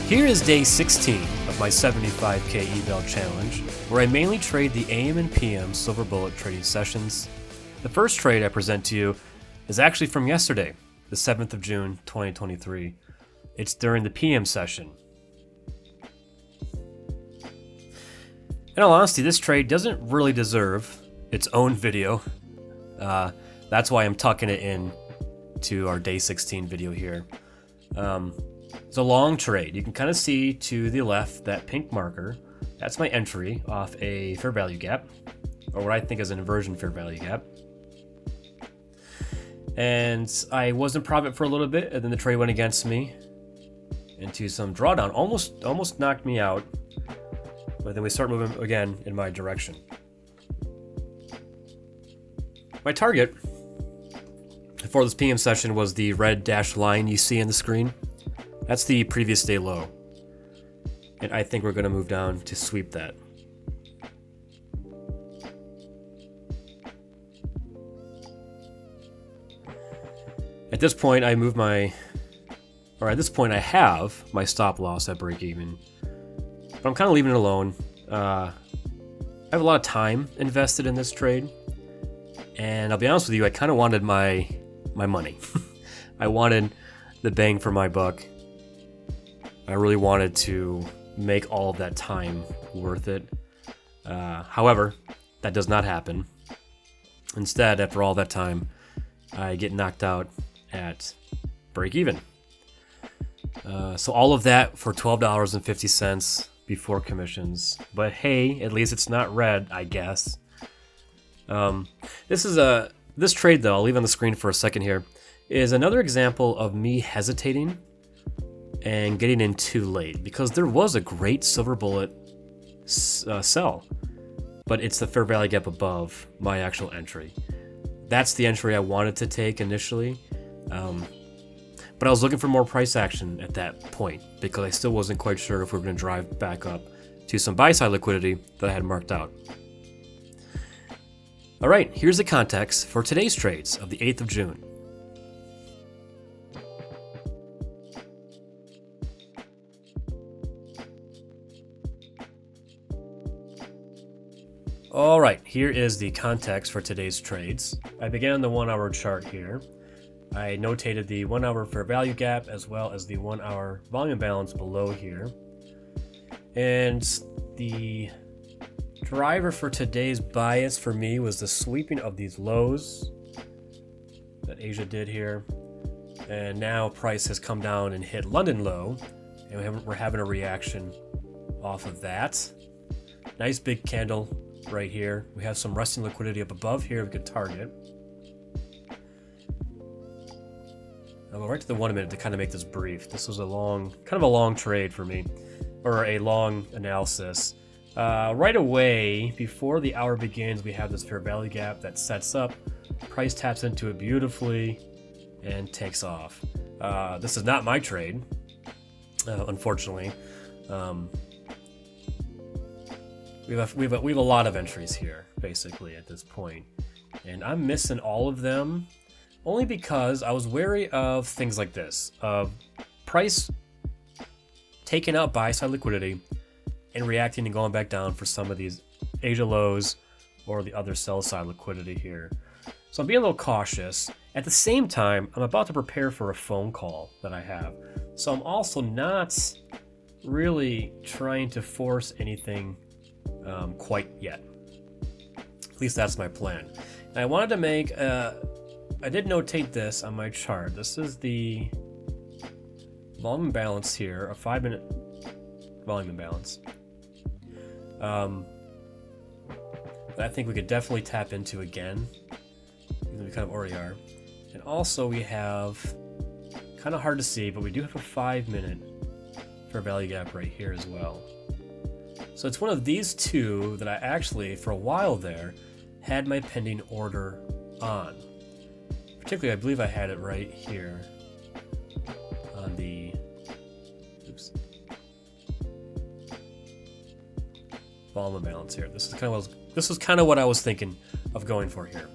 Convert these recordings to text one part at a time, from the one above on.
Here is day 16 of my 75k eval challenge, where I mainly trade the AM and PM silver bullet trading sessions. The first trade I present to you is actually from yesterday, the 7th of June 2023. It's during the PM session. In all honesty, this trade doesn't really deserve its own video. That's why I'm tucking it in to our day 16 video here. It's a long trade. You can kind of see to the left that pink marker. That's my entry off a fair value gap, or what I think is an inversion fair value gap. And I was in profit for a little bit, and then the trade went against me into some drawdown. Almost knocked me out, but then we start moving again in my direction. My target for this PM session was the red dashed line you see on the screen. That's the previous day low. And I think we're going to move down to sweep that. At this point, I have my stop loss at break even. But I'm kind of leaving it alone. I have a lot of time invested in this trade. And I'll be honest with you, I kind of wanted my money. I wanted the bang for my buck. I really wanted to make all of that time worth it. However, that does not happen. Instead, after all that time, I get knocked out at break even. So all of that for $12.50 before commissions. But hey, at least it's not red, I guess. This trade, though, I'll leave on the screen for a second here, is another example of me hesitating and getting in too late, because there was a great silver bullet sell, but it's the fair value gap above my actual entry. That's the entry I wanted to take initially, but I was looking for more price action at that point because I still wasn't quite sure if we were going to drive back up to some buy side liquidity that I had marked out. All right, here's the context for today's trades of the 8th of June. All right, here is the context for today's trades. I began on the 1 hour chart here. I notated the 1 hour fair value gap as well as the 1 hour volume balance below here. And the driver for today's bias for me was the sweeping of these lows that Asia did here. And now price has come down and hit London low, and we're having a reaction off of that. Nice big candle right here. We have some resting liquidity up above here we could target. I'll go right to the 1 minute to kind of make this brief. This was a long trade for me, or a long analysis. Right away, before the hour begins, we have this fair value gap that sets up. Price taps into it beautifully and takes off. This is not my trade, unfortunately. We have a lot of entries here, basically, at this point. And I'm missing all of them only because I was wary of things like this. Price taking out buy-side liquidity and reacting and going back down for some of these Asia lows or the other sell-side liquidity here. So I'm being a little cautious. At the same time, I'm about to prepare for a phone call that I have. So I'm also not really trying to force anything quite yet. At least that's my plan. And I wanted to make, I did notate this on my chart. This is the volume imbalance here, a 5-minute volume imbalance. That I think we could definitely tap into again, even though we kind of already are. And also we have, kind of hard to see, but we do have a 5-minute fair value gap right here as well. So it's one of these two that I actually, for a while there, had my pending order on. Particularly, I believe I had it right here on the, volume balance here. This is kind of what I was thinking of going for here.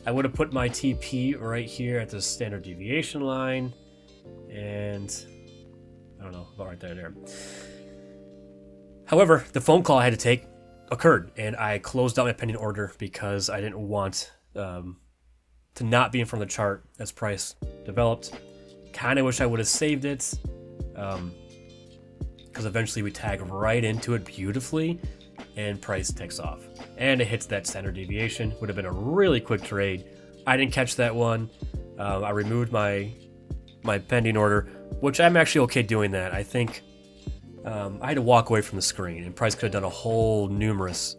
I would have put my TP right here at the standard deviation line, and I don't know, about right there. However, the phone call I had to take occurred, and I closed out my pending order because I didn't want to not be in front of the chart as price developed. Kind of wish I would have saved it, because eventually we tag right into it beautifully, and price takes off. And it hits that standard deviation. Would have been a really quick trade. I didn't catch that one. I removed my pending order, which I'm actually okay doing that. I think I had to walk away from the screen, and price could have done a whole numerous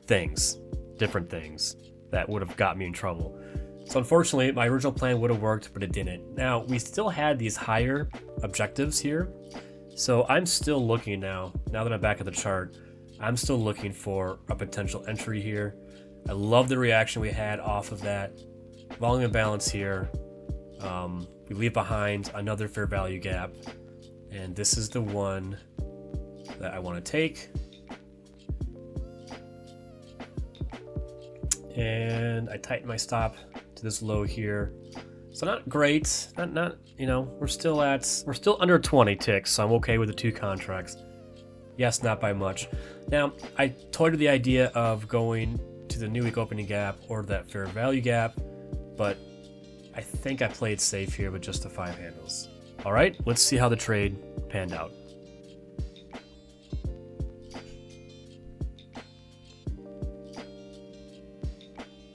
things, different things, that would have got me in trouble. So unfortunately, my original plan would have worked, but it didn't. Now, we still had these higher objectives here, so I'm still looking now that I'm back at the chart, I'm still looking for a potential entry here. I love the reaction we had off of that volume imbalance here. We leave behind another fair value gap, and this is the one that I want to take. And I tighten my stop to this low here. So not great, not you know, we're still under 20 ticks, so I'm okay with the 2 contracts. Yes, not by much. Now, I toyed with the idea of going to the new week opening gap or that fair value gap, but I think I played safe here with just the 5 handles. All right, let's see how the trade panned out.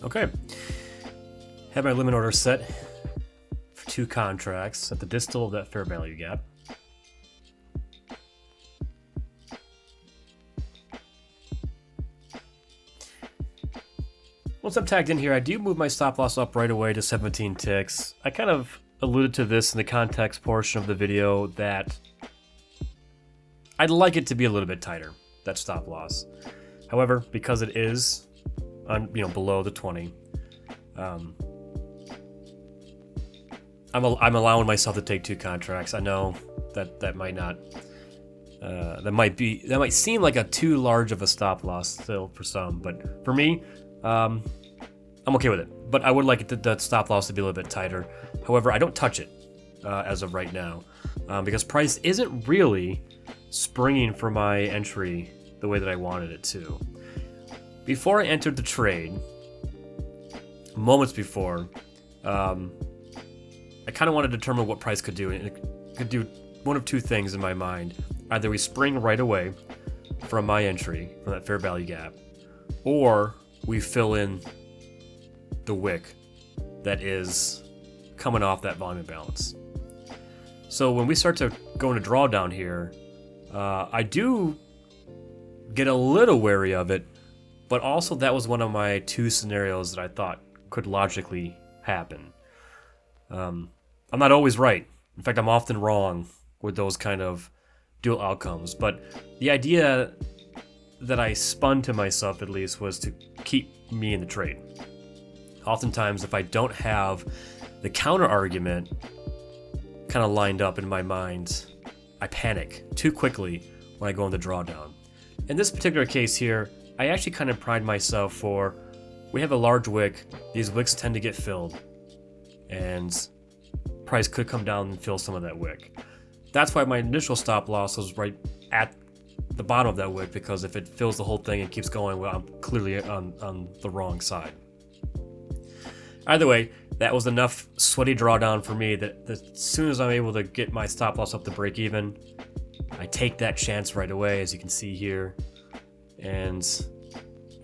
Okay, have my limit order set for 2 contracts at the distal of that fair value gap. Once I'm tagged in here, I do move my stop loss up right away to 17 ticks. I kind of alluded to this in the context portion of the video that I'd like it to be a little bit tighter, that stop loss. However, because it is below the 20, I'm allowing myself to take 2 contracts. I know that might not, that might seem like a too large of a stop loss still for some, but for me, I'm okay with it. But I would like that stop loss to be a little bit tighter. However, I don't touch it as of right now, because price isn't really springing for my entry the way that I wanted it to. Before I entered the trade, moments before, I kind of wanted to determine what price could do, and it could do one of 2 things in my mind. Either we spring right away from my entry, from that fair value gap, or we fill in the wick that is coming off that volume imbalance. So when we start to go into drawdown here, I do get a little wary of it, but also that was one of my 2 scenarios that I thought could logically happen. I'm not always right. In fact, I'm often wrong with those kind of dual outcomes, but the idea that I spun to myself, at least, was to keep me in the trade. Oftentimes, if I don't have the counter argument kind of lined up in my mind, I panic too quickly when I go into drawdown. In this particular case here, I actually kind of pride myself for, we have a large wick, these wicks tend to get filled, and price could come down and fill some of that wick. That's why my initial stop loss was right at the bottom of that wick, because if it fills the whole thing and keeps going, well, I'm clearly on the wrong side. Either way, that was enough sweaty drawdown for me that as soon as I'm able to get my stop loss up to break even, I take that chance right away, as you can see here. And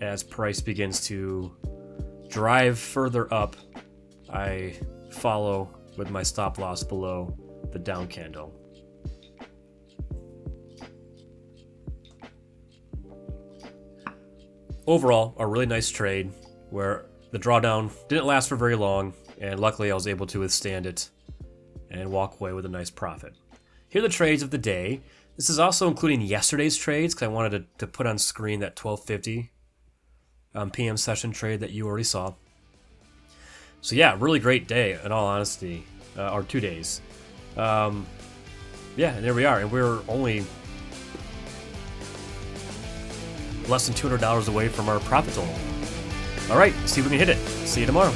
as price begins to drive further up, I follow with my stop loss below the down candle. Overall, a really nice trade where the drawdown didn't last for very long, and luckily I was able to withstand it and walk away with a nice profit. Here are the trades of the day. This is also including yesterday's trades, because I wanted to put on screen that 12:50 p.m. session trade that you already saw. So yeah, really great day, in all honesty, or 2 days. Yeah, and there we are, and we're only less than $200 away from our profit total. All right, see if we can hit it. See you tomorrow.